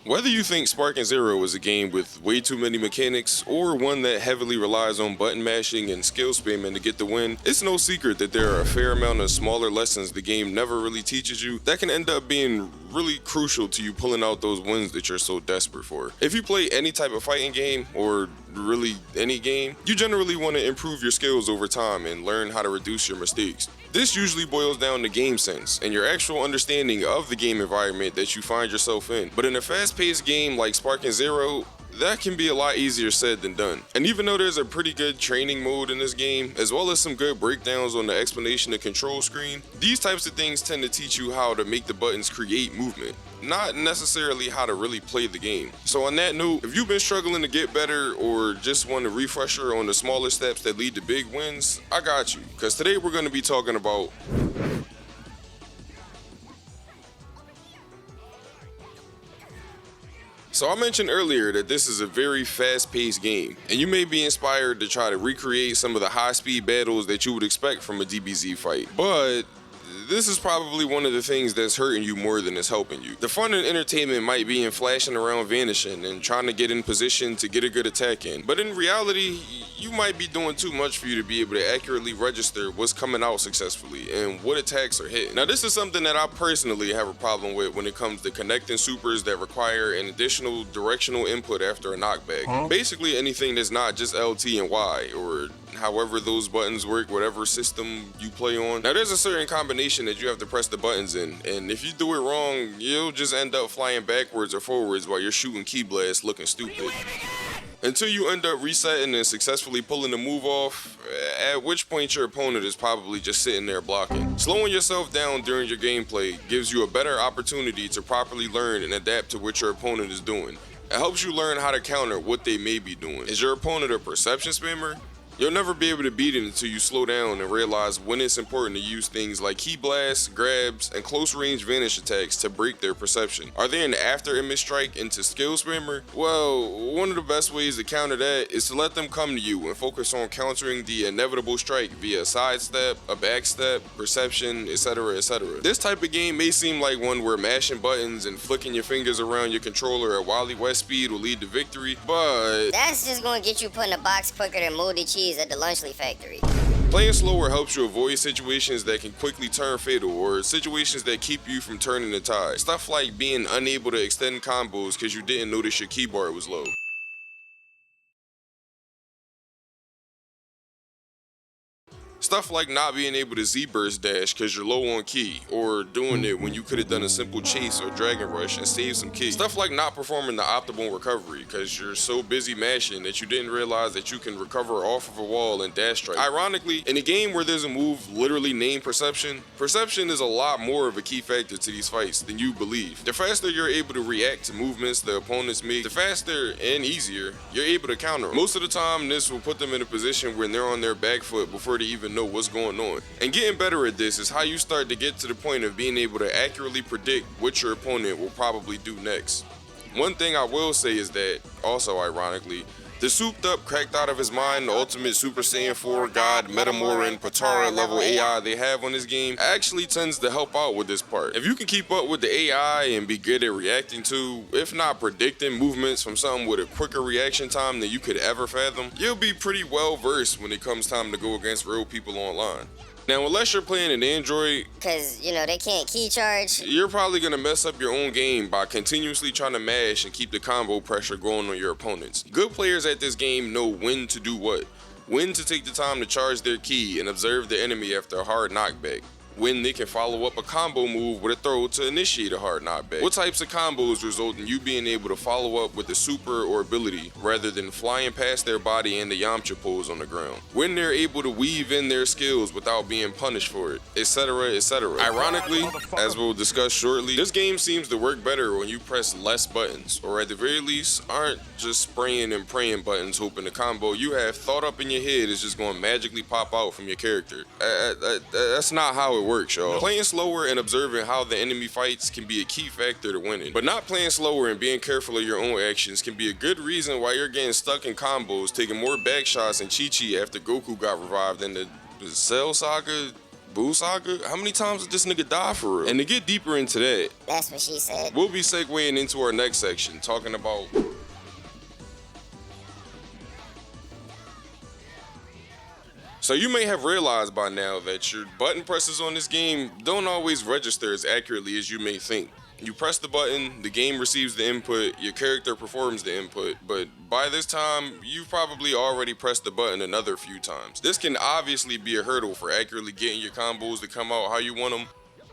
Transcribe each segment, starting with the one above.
Whether you think Sparking Zero is a game with way too many mechanics, or one that heavily relies on button mashing and skill spamming to get the win, it's no secret that there are a fair amount of smaller lessons the game never really teaches you that can end up being really crucial to you pulling out those wins that you're so desperate for. If you play any type of fighting game, or really any game, you generally want to improve your skills over time and learn how to reduce your mistakes. This usually boils down to game sense and your actual understanding of the game environment that you find yourself in. But in a fast-paced game like Sparking Zero, that can be a lot easier said than done. And even though there's a pretty good training mode in this game, as well as some good breakdowns on the explanation and control screen, these types of things tend to teach you how to make the buttons create movement, not necessarily how to really play the game. So on that note, if you've been struggling to get better or just want a refresher on the smaller steps that lead to big wins, I got you, because today we're going to be talking about So I mentioned earlier that this is a very fast-paced game, and you may be inspired to try to recreate some of the high-speed battles that you would expect from a DBZ fight, but this is probably one of the things that's hurting you more than it's helping you. The fun and entertainment might be in flashing around vanishing and trying to get in position to get a good attack in, but in reality, you might be doing too much for you to be able to accurately register what's coming out successfully and what attacks are hitting. Now this is something that I personally have a problem with when it comes to connecting supers that require an additional directional input after a knockback. Basically anything that's not just LT and Y, or however those buttons work, whatever system you play on. Now there's a certain combination that you have to press the buttons in, and if you do it wrong, you'll just end up flying backwards or forwards while you're shooting key blasts looking stupid, until you end up resetting and successfully pulling the move off, at which point your opponent is probably just sitting there blocking. Slowing yourself down during your gameplay gives you a better opportunity to properly learn and adapt to what your opponent is doing. It helps you learn how to counter what they may be doing. Is your opponent a perception spammer? You'll never be able to beat it until you slow down and realize when it's important to use things like key blasts, grabs, and close range vanish attacks to break their perception. Are they an after image strike into skill spammer? Well, one of the best ways to counter that is to let them come to you and focus on countering the inevitable strike via sidestep, a backstep, perception, etc, etc. This type of game may seem like one where mashing buttons and flicking your fingers around your controller at Wily West speed will lead to victory, but that's just gonna get you put in a box quicker than moldy cheese at the Lunchley factory. playing slower helps you avoid situations that can quickly turn fatal, or situations that keep you from turning the tide. Stuff like being unable to extend combos because you didn't notice your keyboard was low. Stuff like not being able to Z-burst dash because you're low on key, or doing it when you could have done a simple chase or dragon rush and saved some key. Stuff like not performing the optimal recovery because you're so busy mashing that you didn't realize that you can recover off of a wall and dash strike. Ironically, in a game where there's a move literally named perception, perception is a lot more of a key factor to these fights than you believe. The faster you're able to react to movements the opponents make, the faster and easier you're able to counter them. Most of the time, this will put them in a position where they're on their back foot before they even know what's going on. And getting better at this is how you start to get to the point of being able to accurately predict what your opponent will probably do next. One thing I will say is that, also ironically, the souped up, cracked out of his mind, the ultimate Super Saiyan 4 God, Metamoran, Patara level AI they have on this game actually tends to help out with this part. If you can keep up with the AI and be good at reacting to, if not predicting, movements from something with a quicker reaction time than you could ever fathom, you'll be pretty well versed when it comes time to go against real people online. Now, unless you're playing an Android, cause you know they can't key charge, you're probably gonna mess up your own game by continuously trying to mash and keep the combo pressure going on your opponents. Good players at this game know when to do what, when to take the time to charge their key and observe the enemy after a hard knockback, when they can follow up a combo move with a throw to initiate a hard knockback. What types of combos result in you being able to follow up with a super or ability rather than flying past their body and the Yamcha pose on the ground. When they're able to weave in their skills without being punished for it, etc, etc. Ironically, as we'll discuss shortly, this game seems to work better when you press less buttons, or at the very least, aren't just spraying and praying buttons hoping the combo you have thought up in your head is just going to magically pop out from your character. That's not how it works, y'all. Playing slower and observing how the enemy fights can be a key factor to winning, but not playing slower and being careful of your own actions can be a good reason why you're getting stuck in combos, taking more back shots and Chi-Chi after Goku got revived in the Cell Saga. Boo Saga? How many times did this nigga die for real? And to get deeper into that, That's what she said. we'll be segueing into our next section, talking about So you may have realized by now that your button presses on this game don't always register as accurately as you may think. You press the button, the game receives the input, your character performs the input, but by this time, you've probably already pressed the button another few times. This can obviously be a hurdle for accurately getting your combos to come out how you want them,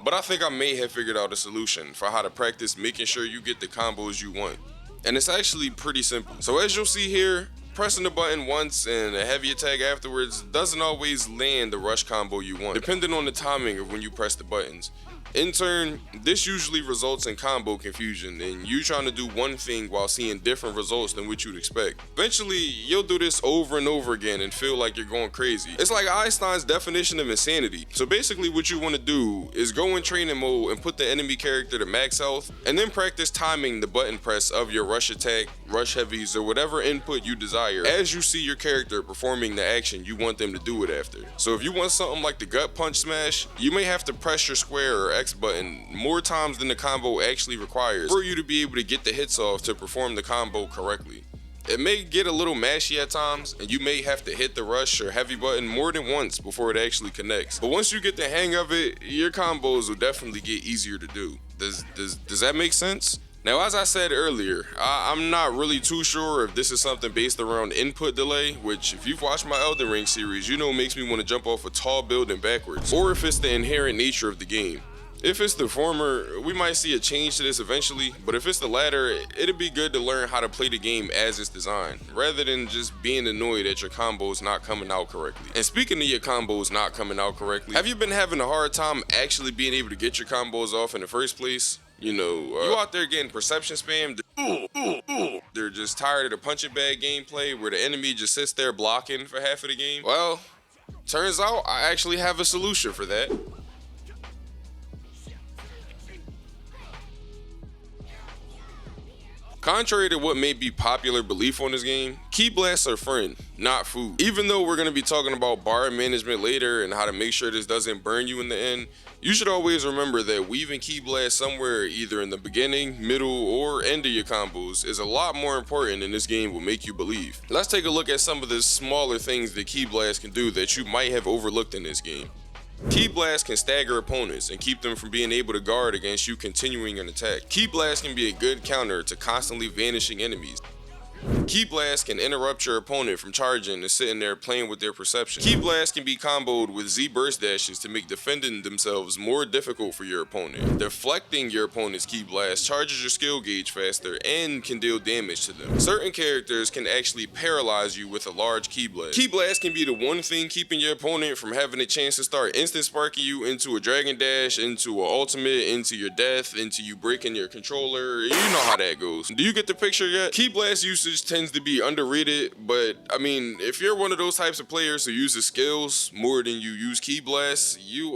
but I think I may have figured out a solution for how to practice making sure you get the combos you want. And it's actually pretty simple. So as you'll see here, pressing the button once and a heavy attack afterwards doesn't always land the rush combo you want, depending on the timing of when you press the buttons. In turn, this usually results in combo confusion and you trying to do one thing while seeing different results than what you'd expect. Eventually, you'll do this over and over again and feel like you're going crazy. It's like Einstein's definition of insanity. So basically what you want to do is go in training mode and put the enemy character to max health and then practice timing the button press of your rush attack, rush heavies, or whatever input you desire as you see your character performing the action you want them to do it after. So if you want something like the gut punch smash, you may have to press your square or X button more times than the combo actually requires for you to be able to get the hits off to perform the combo correctly. It may get a little mashy at times and you may have to hit the rush or heavy button more than once before it actually connects. But once you get the hang of it, your combos will definitely get easier to do. Does that make sense? Now, as I said earlier, I'm not really too sure if this is something based around input delay, which if you've watched my Elden Ring series, you know makes me want to jump off a tall building backwards, or if it's the inherent nature of the game. If it's the former, we might see a change to this eventually, but if it's the latter, it'd be good to learn how to play the game as it's designed, rather than just being annoyed at your combos not coming out correctly. And speaking of your combos not coming out correctly, have you been having a hard time actually being able to get your combos off in the first place? You know, you out there getting perception spammed. They're just tired of the punching bag gameplay where the enemy just sits there blocking for half of the game. Well, turns out I actually have a solution for that. Contrary to what may be popular belief on this game, key blasts are friend, not food. Even though we're going to be talking about bar management later and how to make sure this doesn't burn you in the end, you should always remember that weaving key blast somewhere either in the beginning, middle, or end of your combos is a lot more important than this game will make you believe. Let's take a look at some of the smaller things that key blast can do that you might have overlooked in this game. Key Blast can stagger opponents and keep them from being able to guard against you continuing an attack. Key Blast can be a good counter to constantly vanishing enemies. Key Blast can interrupt your opponent from charging and sitting there playing with their perception. Key Blast can be comboed with Z burst dashes to make defending themselves more difficult for your opponent. Deflecting your opponent's Key Blast charges your skill gauge faster and can deal damage to them. Certain characters can actually paralyze you with a large Key Blast. Key Blast can be the one thing keeping your opponent from having a chance to start instant sparking you into a Dragon Dash, into an ultimate, into your death, into you breaking your controller. You know how that goes. Do you get the picture yet? Key Blast usage tends to be underrated, but I mean, if you're one of those types of players who uses skills more than you use Key Blasts, you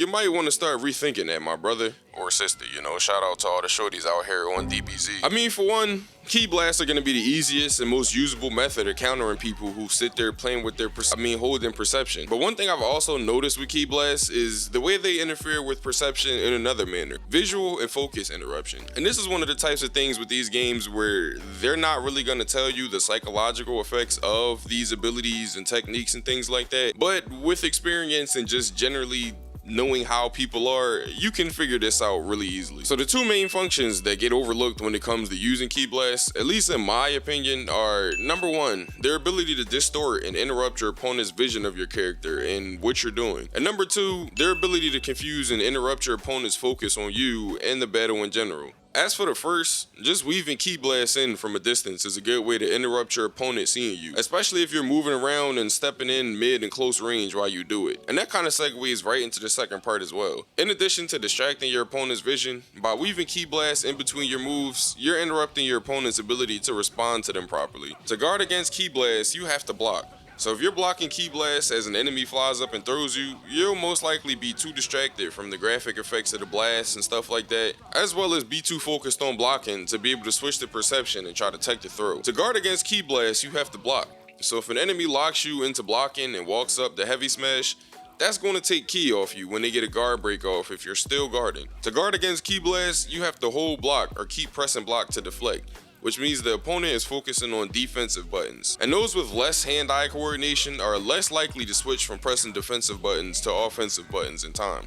might want to start rethinking that, my brother or sister. You know, shout out to all the shorties out here on DBZ. I mean, for one, Key Blasts are going to be the easiest and most usable method of countering people who sit there playing with their holding perception. But one thing I've also noticed with Key Blasts is the way they interfere with perception in another manner: visual and focus interruption. And this is one of the types of things with these games where they're not really going to tell you the psychological effects of these abilities and techniques and things like that, but with experience and just generally knowing how people are, you can figure this out really easily. So the two main functions that get overlooked when it comes to using Key Blasts, at least in my opinion, are number one, their ability to distort and interrupt your opponent's vision of your character and what you're doing. And number two, their ability to confuse and interrupt your opponent's focus on you and the battle in general. As for the first, just weaving Key Blasts in from a distance is a good way to interrupt your opponent seeing you, especially if you're moving around and stepping in mid and close range while you do it. And that kind of segues right into the second part as well. In addition to distracting your opponent's vision, by weaving Key Blasts in between your moves, you're interrupting your opponent's ability to respond to them properly. To guard against Key Blasts, you have to block. So if you're blocking Key Blasts as an enemy flies up and throws you, you'll most likely be too distracted from the graphic effects of the blasts and stuff like that, as well as be too focused on blocking to be able to switch the perception and try to tech the throw. To guard against Key Blasts, you have to block. So if an enemy locks you into blocking and walks up the heavy smash, That's going to take ki off you when they get a guard break off if you're still guarding. To guard against ki blast, you have to hold block or keep pressing block to deflect, which means the opponent is focusing on defensive buttons. And those with less hand-eye coordination are less likely to switch from pressing defensive buttons to offensive buttons in time.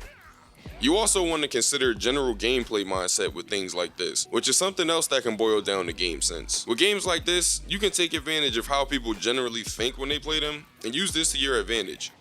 You also want to consider general gameplay mindset with things like this, which is something else that can boil down to game sense. With games like this, you can take advantage of how people generally think when they play them and use this to your advantage.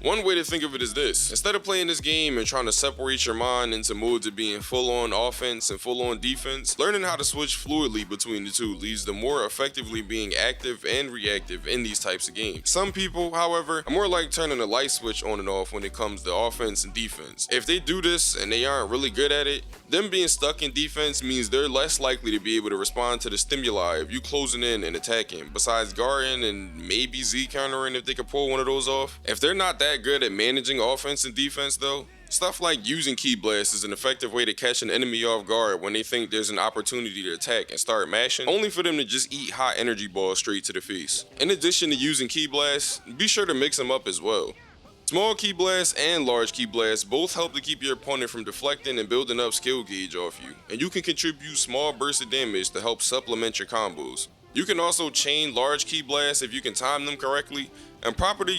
One way to think of it is this: instead of playing this game and trying to separate your mind into modes of being full-on offense and full-on defense, learning how to switch fluidly between the two leads to more effectively being active and reactive in these types of games. Some people, however, are more like turning a light switch on and off when it comes to offense and defense. If they do this and they aren't really good at it, them being stuck in defense means they're less likely to be able to respond to the stimuli of you closing in and attacking, besides guarding and maybe Z countering if they can pull one of those off. If they're not that good at managing offense and defense though, stuff like using ki blast is an effective way to catch an enemy off guard when they think there's an opportunity to attack and start mashing, only for them to just eat hot energy balls straight to the face. In addition to using ki blast, be sure to mix them up as well. Small ki blasts and large ki blasts both help to keep your opponent from deflecting and building up skill gauge off you, and you can contribute small bursts of damage to help supplement your combos. You can also chain large ki blasts if you can time them correctly, and properly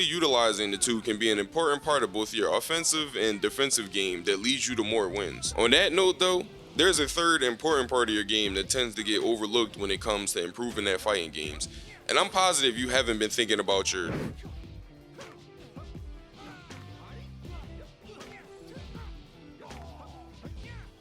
utilizing the two can be an important part of both your offensive and defensive game that leads you to more wins. On that note though, there's a third important part of your game that tends to get overlooked when it comes to improving at fighting games, and I'm positive you haven't been thinking about your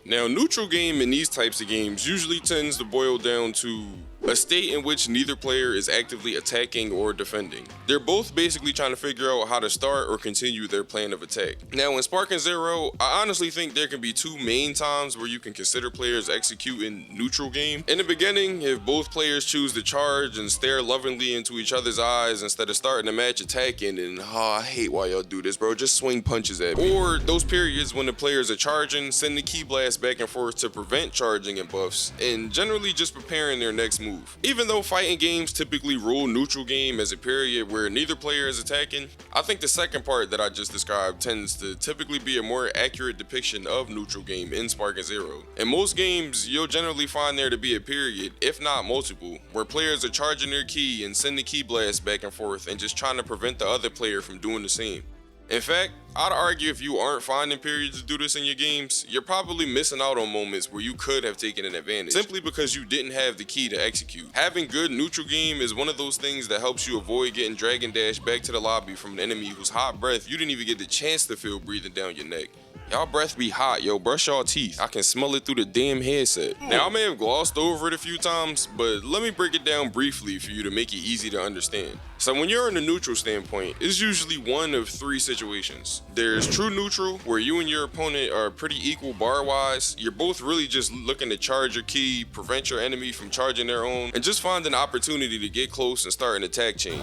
Now, neutral game in these types of games usually tends to boil down to a state in which neither player is actively attacking or defending. They're both basically trying to figure out how to start or continue their plan of attack. Now in Sparking Zero, I honestly think there can be two main times where you can consider players executing neutral game. In the beginning, if both players choose to charge and stare lovingly into each other's eyes instead of starting the match attacking and I hate why y'all do this bro, just swing punches at me. Or those periods when the players are charging, sending ki blasts back and forth to prevent charging and buffs, and generally just preparing their next move. Even though fighting games typically rule neutral game as a period where neither player is attacking, I think the second part that I just described tends to typically be a more accurate depiction of neutral game in Sparking Zero. In most games, you'll generally find there to be a period, if not multiple, where players are charging their ki and sending ki blasts back and forth and just trying to prevent the other player from doing the same. In fact, I'd argue if you aren't finding periods to do this in your games, you're probably missing out on moments where you could have taken an advantage, simply because you didn't have the ki to execute. Having good neutral game is one of those things that helps you avoid getting Dragon Dash back to the lobby from an enemy whose hot breath you didn't even get the chance to feel breathing down your neck. Y'all breath be hot, yo, brush y'all teeth. I can smell it through the damn headset. Now, I may have glossed over it a few times, but let me break it down briefly for you to make it easy to understand. So when you're in a neutral standpoint, it's usually one of three situations. There's true neutral, where you and your opponent are pretty equal bar-wise. You're both really just looking to charge your ki, prevent your enemy from charging their own, and just find an opportunity to get close and start an attack chain.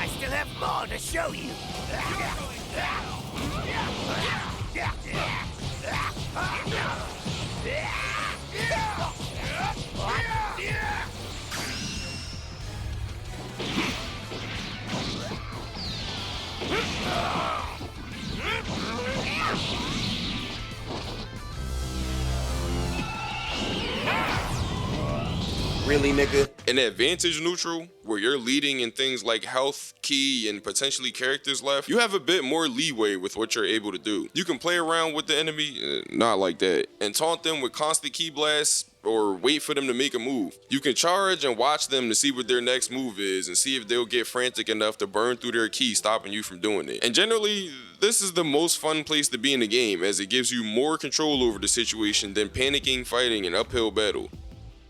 I still have more to show you. Really, nigga? An advantage neutral, where you're leading in things like health, ki, and potentially characters left, you have a bit more leeway with what you're able to do. You can play around with the enemy, not like that, and taunt them with constant ki blasts, or wait for them to make a move. You can charge and watch them to see what their next move is and see if they'll get frantic enough to burn through their ki, stopping you from doing it. And generally, this is the most fun place to be in the game, as it gives you more control over the situation than panicking, fighting an uphill battle.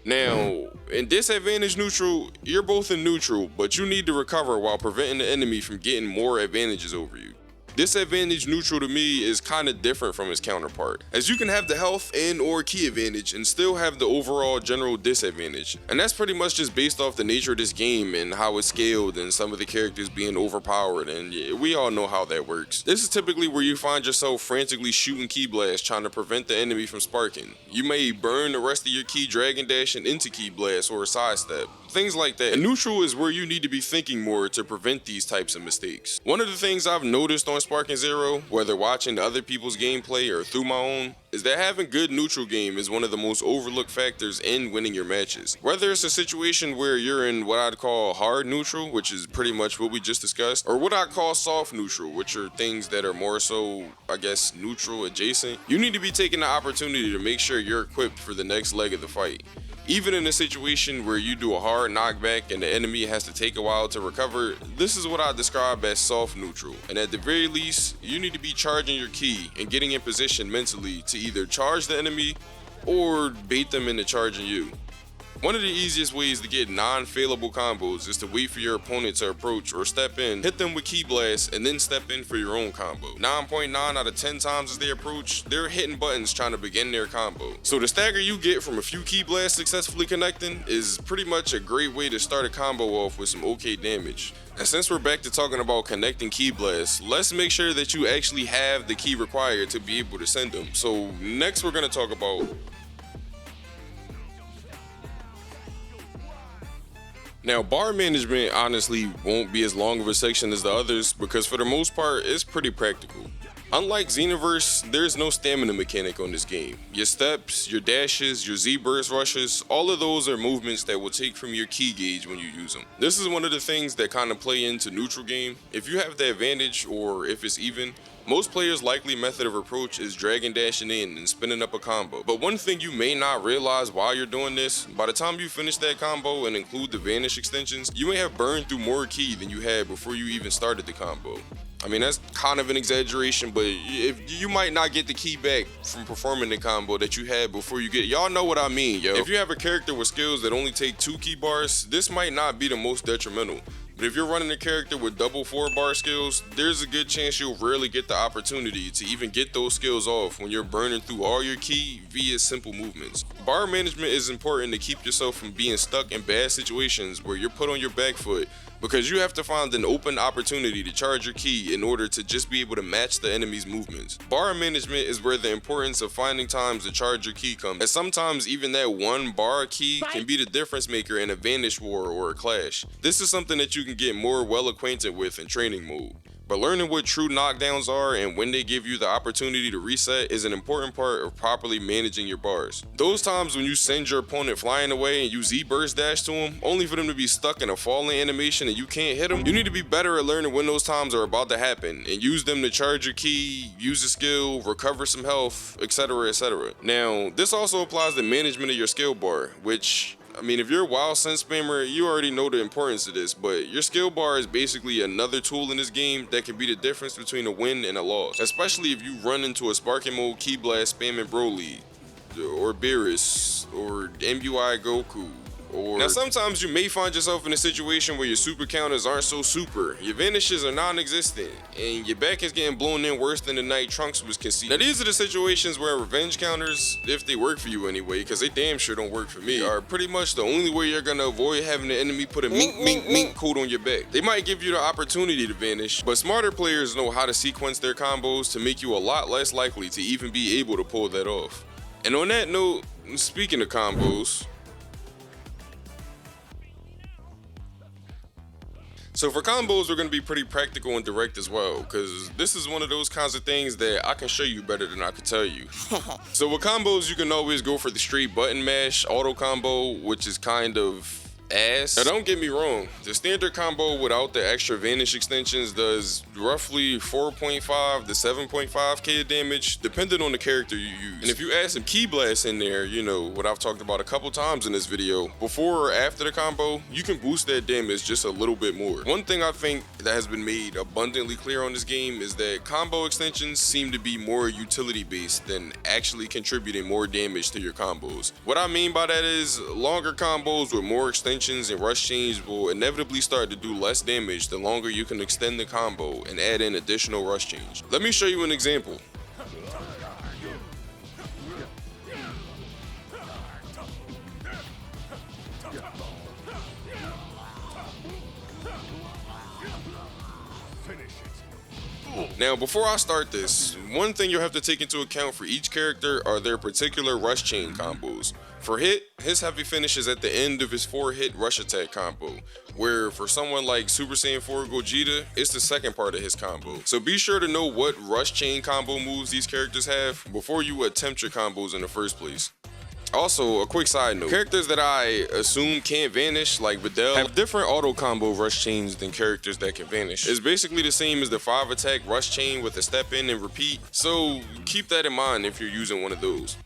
Now, in disadvantage neutral, you're both in neutral, but you need to recover while preventing the enemy from getting more advantages over you. Disadvantage neutral to me is kind of different from its counterpart, as you can have the health and or key advantage and still have the overall general disadvantage. And that's pretty much just based off the nature of this game and how it's scaled and some of the characters being overpowered, and yeah, we all know how that works. This is typically where you find yourself frantically shooting key blasts trying to prevent the enemy from sparking. You may burn the rest of your key dragon dashing into key blast or a sidestep, things like that. And neutral is where you need to be thinking more to prevent these types of mistakes. One of the things I've noticed on Sparking Zero, whether watching other people's gameplay or through my own, is that having good neutral game is one of the most overlooked factors in winning your matches. Whether it's a situation where you're in what I'd call hard neutral, which is pretty much what we just discussed, or what I call soft neutral, which are things that are more so, I guess, neutral adjacent, you need to be taking the opportunity to make sure you're equipped for the next leg of the fight. Even in a situation where you do a hard knockback and the enemy has to take a while to recover, this is what I describe as soft neutral. And at the very least, you need to be charging your key and getting in position mentally to either charge the enemy or bait them into charging you. One of the easiest ways to get non-failable combos is to wait for your opponent to approach or step in, hit them with key blasts, and then step in for your own combo. 9.9 out of 10 times as they approach, they're hitting buttons trying to begin their combo. So the stagger you get from a few key blasts successfully connecting is pretty much a great way to start a combo off with some okay damage. And since we're back to talking about connecting key blasts, let's make sure that you actually have the key required to be able to send them. So next we're going to talk about now, bar management honestly won't be as long of a section as the others because for the most part, it's pretty practical. Unlike Xenoverse, there's no stamina mechanic on this game. Your steps, your dashes, your Z-burst rushes, all of those are movements that will take from your key gauge when you use them. This is one of the things that kind of play into neutral game. If you have the advantage or if it's even, most players' likely method of approach is dragon dashing in and spinning up a combo. But one thing you may not realize while you're doing this, by the time you finish that combo and include the vanish extensions, you may have burned through more key than you had before you even started the combo. I mean, that's kind of an exaggeration, but if you might not get the key back from performing the combo that you had before you get, y'all know what I mean, yo. If you have a character with skills that only take 2 key bars, this might not be the most detrimental. But if you're running a character with double 4-bar skills, there's a good chance you'll rarely get the opportunity to even get those skills off when you're burning through all your key via simple movements. Bar management is important to keep yourself from being stuck in bad situations where you're put on your back foot, because you have to find an open opportunity to charge your key in order to just be able to match the enemy's movements. Bar management is where the importance of finding times to charge your key comes, as sometimes even that 1 bar key can be the difference maker in a vanish war or a clash. This is something that you can get more well acquainted with in training mode. But learning what true knockdowns are and when they give you the opportunity to reset is an important part of properly managing your bars. Those times when you send your opponent flying away and you Z-burst dash to them, only for them to be stuck in a falling animation and you can't hit them, you need to be better at learning when those times are about to happen and use them to charge your key, use a skill, recover some health, etc, etc. Now, this also applies to management of your skill bar, which, I mean, if you're a wild sense spammer, you already know the importance of this, but your skill bar is basically another tool in this game that can be the difference between a win and a loss, especially if you run into a sparking mode key blast spamming Broly, or Beerus, or MUI Goku, or... Now sometimes you may find yourself in a situation where your super counters aren't so super, your vanishes are non-existent, and your back is getting blown in worse than the night Trunks was conceived. Now these are the situations where revenge counters, if they work for you anyway, because they damn sure don't work for me, are pretty much the only way you're gonna avoid having the enemy put a mink mink mink code on your back. They might give you the opportunity to vanish, but smarter players know how to sequence their combos to make you a lot less likely to even be able to pull that off. And on that note, speaking of combos, so for combos, we're going to be pretty practical and direct as well, because this is one of those kinds of things that I can show you better than I can tell you. So with combos, you can always go for the straight button mash auto combo, which is kind of ass. Now don't get me wrong, the standard combo without the extra vanish extensions does roughly 4.5 to 7.5k damage, depending on the character you use. And if you add some key blasts in there, you know, what I've talked about a couple times in this video, before or after the combo, you can boost that damage just a little bit more. One thing I think that has been made abundantly clear on this game is that combo extensions seem to be more utility based than actually contributing more damage to your combos. What I mean by that is longer combos with more extensions and rush chains will inevitably start to do less damage the longer you can extend the combo and add in additional rush chains. Let me show you an example. Now, before I start this, one thing you'll have to take into account for each character are their particular rush chain combos. For Hit, his heavy finish is at the end of his 4-hit rush attack combo, where for someone like Super Saiyan 4 Gogeta, it's the second part of his combo. So be sure to know what rush chain combo moves these characters have before you attempt your combos in the first place. Also, a quick side note, characters that I assume can't vanish, like Videl, have different auto combo rush chains than characters that can vanish. It's basically the same as the 5-attack rush chain with a step in and repeat, so keep that in mind if you're using one of those.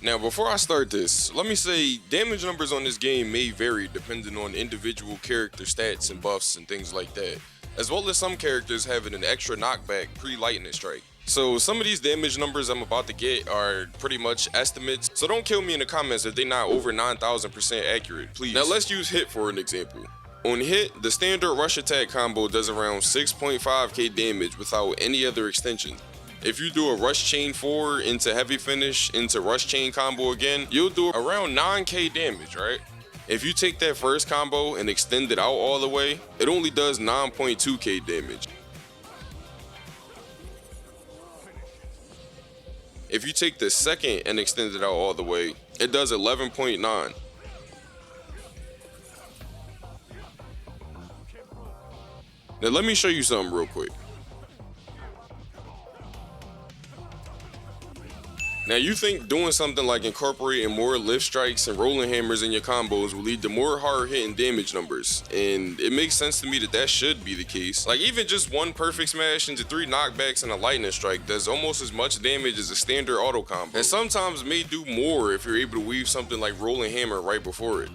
Now, before I start this, let me say damage numbers on this game may vary depending on individual character stats and buffs and things like that, as well as some characters having an extra knockback pre-lightning strike. So some of these damage numbers I'm about to get are pretty much estimates, so don't kill me in the comments if they're not over 9,000% accurate, please. Now let's use Hit for an example. On Hit, the standard rush attack combo does around 6.5k damage without any other extension. If you do a rush chain 4 into heavy finish into rush chain combo again, you'll do around 9k damage, right? If you take that first combo and extend it out all the way, it only does 9.2k damage. If you take the second and extend it out all the way, it does 11.9. Now let me show you something real quick. Now you think doing something like incorporating more lift strikes and rolling hammers in your combos will lead to more hard hitting damage numbers, and it makes sense to me that that should be the case. Like even just one perfect smash into 3 knockbacks and a lightning strike does almost as much damage as a standard auto combo, and sometimes may do more if you're able to weave something like rolling hammer right before it.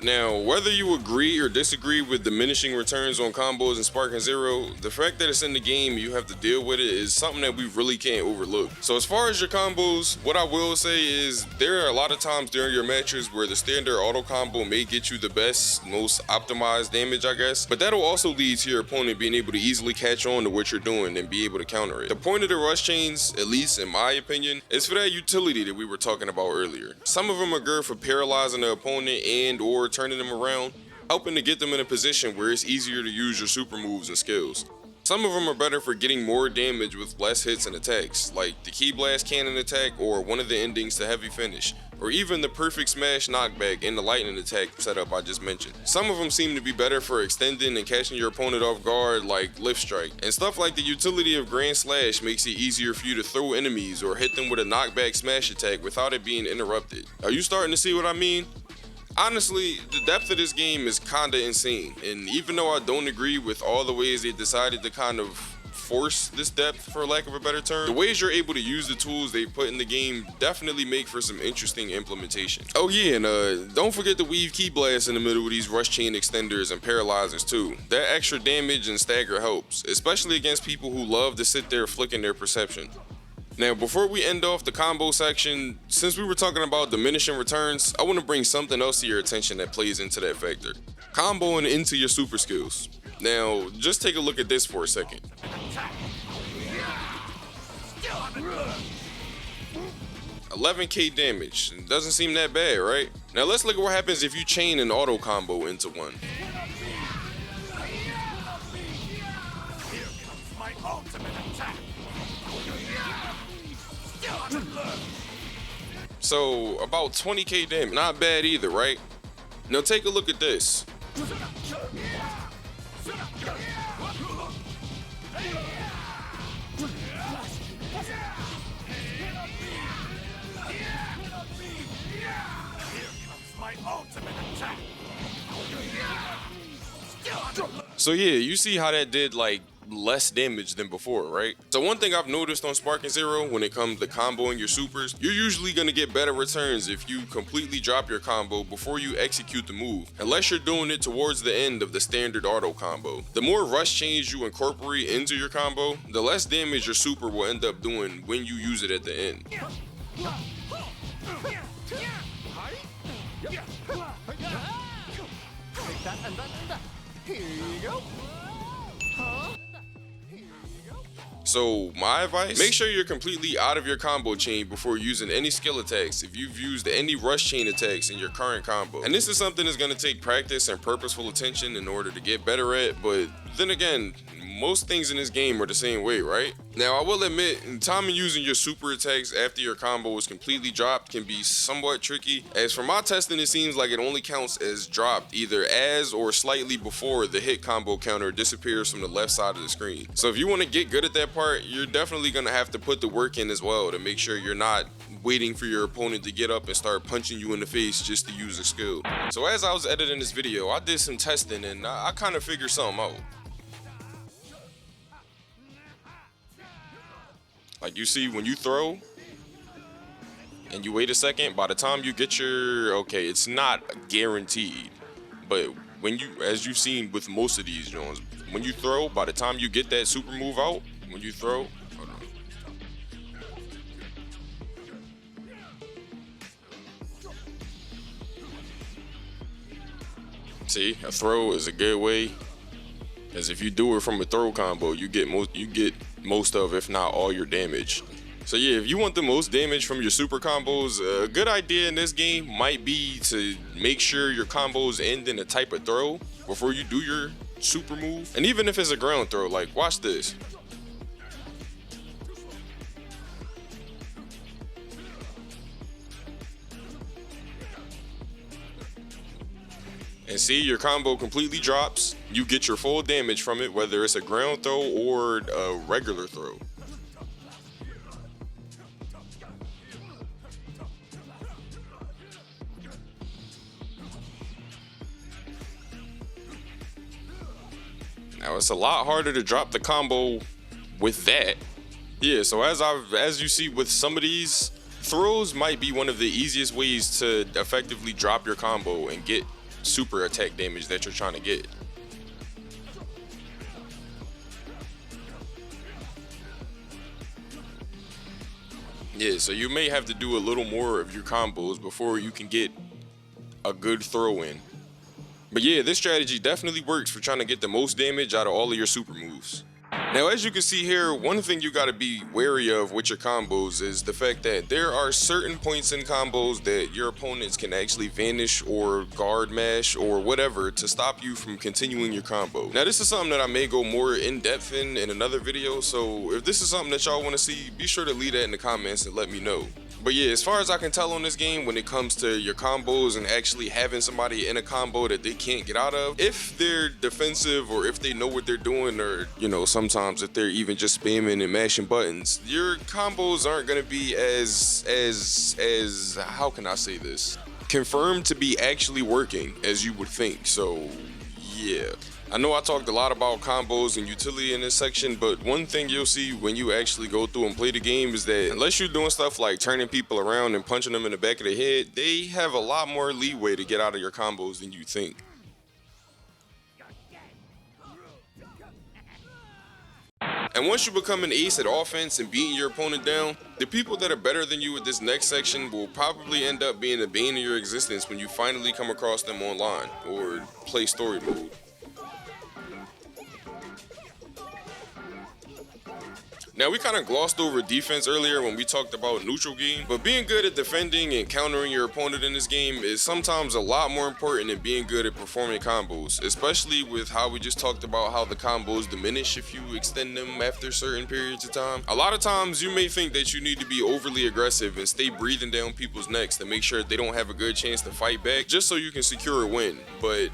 Now, whether you agree or disagree with diminishing returns on combos in Sparking Zero, the fact that it's in the game and you have to deal with it is something that we really can't overlook. So as far as your combos, what I will say is there are a lot of times during your matches where the standard auto combo may get you the best, most optimized damage, I guess, but that'll also lead to your opponent being able to easily catch on to what you're doing and be able to counter it. The point of the rush chains, at least in my opinion, is for that utility that we were talking about earlier. Some of them are good for paralyzing the opponent and or turning them around, helping to get them in a position where it's easier to use your super moves and skills. Some of them are better for getting more damage with less hits and attacks, like the Key Blast Cannon attack or one of the endings to Heavy Finish, or even the Perfect Smash knockback and the Lightning attack setup I just mentioned. Some of them seem to be better for extending and catching your opponent off guard, like Lift Strike, and stuff like the utility of Grand Slash makes it easier for you to throw enemies or hit them with a knockback smash attack without it being interrupted. Are you starting to see what I mean? Honestly, the depth of this game is kinda insane, and even though I don't agree with all the ways they decided to kind of force this depth, for lack of a better term, the ways you're able to use the tools they put in the game definitely make for some interesting implementation. Oh yeah, and don't forget to weave Key Blast in the middle of these rush chain extenders and paralyzers too. That extra damage and stagger helps, especially against people who love to sit there flicking their perception. Now, before we end off the combo section, since we were talking about diminishing returns, I want to bring something else to your attention that plays into that factor. Comboing into your super skills. Now, just take a look at this for a second. $11k damage. Doesn't seem that bad, right? Now let's look at what happens if you chain an auto combo into one. So about 20k damage, not bad either, right? Now take a look at this. So yeah, you see how that did like less damage than before, right? So one thing I've noticed on Sparking Zero when it comes to comboing your supers, you're usually gonna get better returns if you completely drop your combo before you execute the move, unless you're doing it towards the end of the standard auto combo. The more rush change you incorporate into your combo, the less damage your super will end up doing when you use it at the end. So my advice, make sure you're completely out of your combo chain before using any skill attacks if you've used any rush chain attacks in your current combo. And this is something that's going to take practice and purposeful attention in order to get better at, but then again, most things in this game are the same way, right? Now, I will admit, timing using your super attacks after your combo is completely dropped can be somewhat tricky. As for my testing, it seems like it only counts as dropped either as or slightly before the hit combo counter disappears from the left side of the screen. So if you want to get good at that part, you're definitely going to have to put the work in as well to make sure you're not waiting for your opponent to get up and start punching you in the face just to use a skill. So as I was editing this video, I did some testing and I kind of figured something out. Like you see, when you throw and you wait a second, by the time you get your, okay, it's not guaranteed, but when you, as you've seen with most of these Jones, when you throw, by the time you get that super move out, when you throw, hold on. See, a throw is a good way, as if you do it from a throw combo, you get most of, if not all, your damage. So yeah, if you want the most damage from your super combos, a good idea in this game might be to make sure your combos end in a type of throw before you do your super move. And even if it's a ground throw, like watch this. And see, your combo completely drops. You get your full damage from it, whether it's a ground throw or a regular throw. Now it's a lot harder to drop the combo with that. Yeah, so as you see with some of these, throws might be one of the easiest ways to effectively drop your combo and get super attack damage that you're trying to get. Yeah, so you may have to do a little more of your combos before you can get a good throw in. But yeah, this strategy definitely works for trying to get the most damage out of all of your super moves. Now, as you can see here, one thing you gotta be wary of with your combos is the fact that there are certain points in combos that your opponents can actually vanish or guard mash or whatever to stop you from continuing your combo. Now, this is something that I may go more in depth in another video, so if this is something that y'all wanna see, be sure to leave that in the comments and let me know. But yeah, as far as I can tell on this game, when it comes to your combos and actually having somebody in a combo that they can't get out of, if they're defensive or if they know what they're doing, or, you know, sometimes if they're even just spamming and mashing buttons, your combos aren't going to be as how can I say this? Confirmed to be actually working as you would think. So yeah. I know I talked a lot about combos and utility in this section, but one thing you'll see when you actually go through and play the game is that unless you're doing stuff like turning people around and punching them in the back of the head, they have a lot more leeway to get out of your combos than you think. And once you become an ace at offense and beating your opponent down, the people that are better than you at this next section will probably end up being the bane of your existence when you finally come across them online or play story mode. Now, we kind of glossed over defense earlier when we talked about neutral game, but being good at defending and countering your opponent in this game is sometimes a lot more important than being good at performing combos, especially with how we just talked about how the combos diminish if you extend them after certain periods of time. A lot of times you may think that you need to be overly aggressive and stay breathing down people's necks to make sure they don't have a good chance to fight back just so you can secure a win, but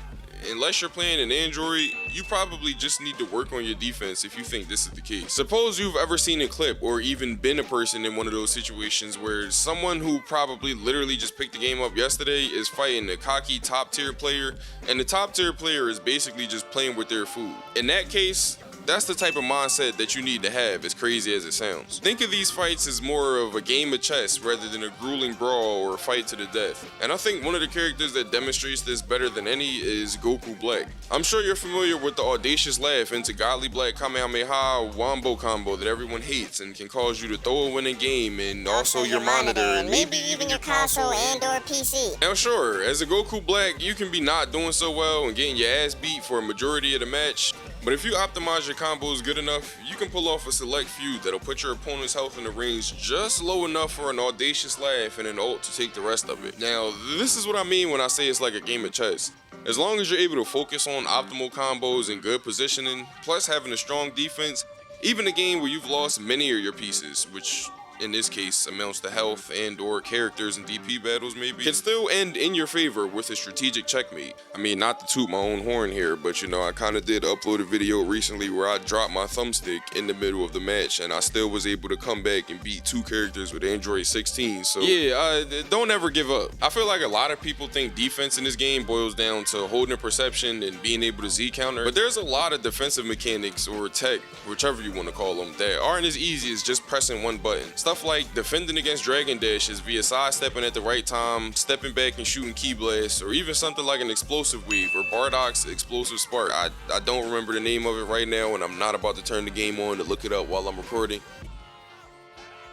unless you're playing an Android, you probably just need to work on your defense if you think this is the case. Suppose you've ever seen a clip or even been a person in one of those situations where someone who probably literally just picked the game up yesterday is fighting a cocky top tier player, and the top tier player is basically just playing with their food. In that case, that's the type of mindset that you need to have, as crazy as it sounds. Think of these fights as more of a game of chess rather than a grueling brawl or a fight to the death. And I think one of the characters that demonstrates this better than any is Goku Black. I'm sure you're familiar with the audacious laugh into Godly Black Kamehameha wombo combo that everyone hates and can cause you to throw a winning game and also your monitor and maybe even your console and or PC. Now sure, as a Goku Black, you can be not doing so well and getting your ass beat for a majority of the match, but if you optimize your combos good enough, you can pull off a select few that'll put your opponent's health in the range just low enough for an audacious laugh and an ult to take the rest of it. Now, this is what I mean when I say it's like a game of chess. As long as you're able to focus on optimal combos and good positioning, plus having a strong defense, even a game where you've lost many of your pieces, which in this case amounts to health and or characters in DP battles maybe, can still end in your favor with a strategic checkmate. I mean, not to toot my own horn here, but you know, I kind of did upload a video recently where I dropped my thumbstick in the middle of the match and I still was able to come back and beat 2 characters with Android 16. So yeah, don't ever give up. I feel like a lot of people think defense in this game boils down to holding a perception and being able to Z counter, but there's a lot of defensive mechanics or tech, whichever you want to call them, that aren't as easy as just pressing one button. Stuff like defending against Dragon Dashes via sidestepping at the right time, stepping back and shooting key blasts, or even something like an explosive wave or Bardock's explosive spark. I don't remember the name of it right now and I'm not about to turn the game on to look it up while I'm recording.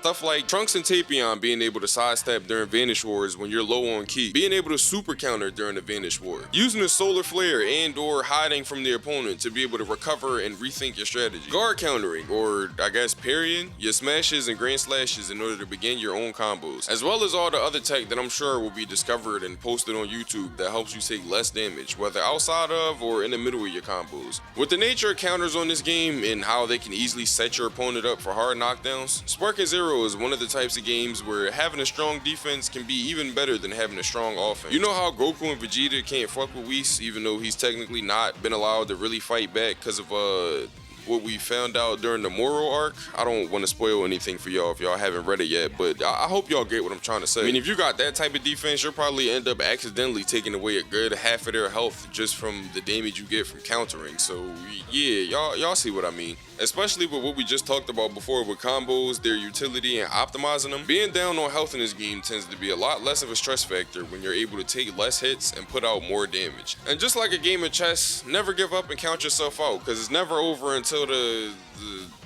Stuff like Trunks and Tapion being able to sidestep during Vanish Wars when you're low on ki, being able to super counter during the Vanish War, using a solar flare and or hiding from the opponent to be able to recover and rethink your strategy, guard countering or I guess parrying your smashes and grand slashes in order to begin your own combos, as well as all the other tech that I'm sure will be discovered and posted on YouTube that helps you take less damage, whether outside of or in the middle of your combos. With the nature of counters on this game and how they can easily set your opponent up for hard knockdowns, Sparking Zero is one of the types of games where having a strong defense can be even better than having a strong offense. You know how Goku and Vegeta can't fuck with Whis even though he's technically not been allowed to really fight back because of what we found out during the Moro arc? I don't want to spoil anything for y'all if y'all haven't read it yet, but I hope y'all get what I'm trying to say. I mean, if you got that type of defense, you'll probably end up accidentally taking away a good half of their health just from the damage you get from countering. So yeah, y'all see what I mean. Especially with what we just talked about before with combos, their utility, and optimizing them. Being down on health in this game tends to be a lot less of a stress factor when you're able to take less hits and put out more damage. And just like a game of chess, never give up and count yourself out, because it's never over until the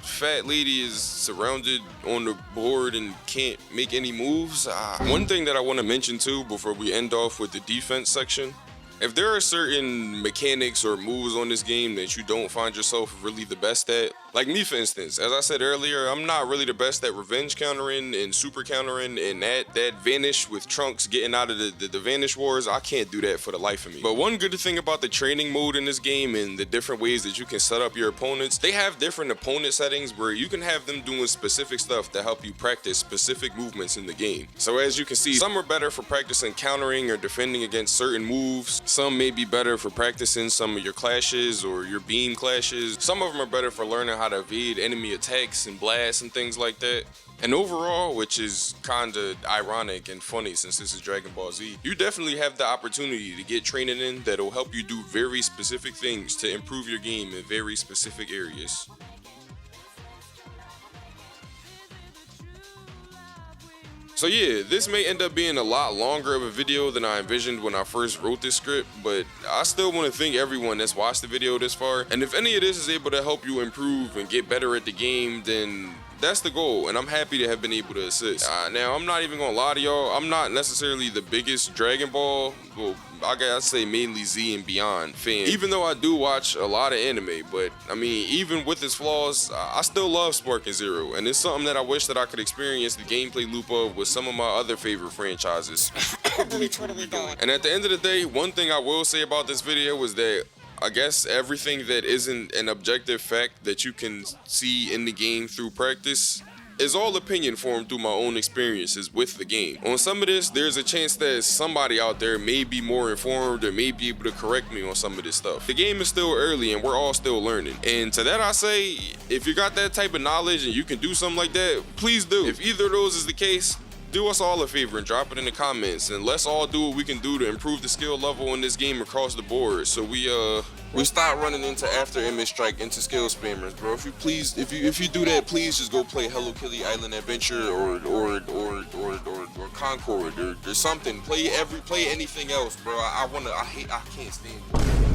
fat lady is surrounded on the board and can't make any moves. One thing that I want to mention too before we end off with the defense section, if there are certain mechanics or moves on this game that you don't find yourself really the best at, like me for instance, as I said earlier, I'm not really the best at revenge countering and super countering, and that Vanish with Trunks getting out of the Vanish Wars, I can't do that for the life of me. But one good thing about the training mode in this game and the different ways that you can set up your opponents, they have different opponent settings where you can have them doing specific stuff to help you practice specific movements in the game. So as you can see, some are better for practicing countering or defending against certain moves. Some may be better for practicing some of your clashes or your beam clashes. Some of them are better for learning how to evade enemy attacks and blasts and things like that. And overall, which is kinda ironic and funny since this is Dragon Ball Z, you definitely have the opportunity to get training in that'll help you do very specific things to improve your game in very specific areas. So yeah, this may end up being a lot longer of a video than I envisioned when I first wrote this script, but I still want to thank everyone that's watched the video this far. And if any of this is able to help you improve and get better at the game, then that's the goal, and I'm happy to have been able to assist. Now, I'm not even gonna lie to y'all, I'm not necessarily the biggest Dragon Ball, well, I gotta say mainly Z and Beyond fan, even though I do watch a lot of anime. But I mean, even with its flaws, I still love Sparking Zero, and it's something that I wish that I could experience the gameplay loop of with some of my other favorite franchises. What are we doing? And at the end of the day, one thing I will say about this video is that I guess everything that isn't an objective fact that you can see in the game through practice is all opinion formed through my own experiences with the game. On some of this, there's a chance that somebody out there may be more informed or may be able to correct me on some of this stuff. The game is still early and we're all still learning. And to that I say, if you got that type of knowledge and you can do something like that, please do. If either of those is the case, do us all a favor and drop it in the comments, and let's all do what we can do to improve the skill level in this game across the board. So we start running into after image strike into skill spammers, bro. If you do that, please just go play Hello Kitty Island Adventure or Concord or something. Play anything else, bro. I can't stand it.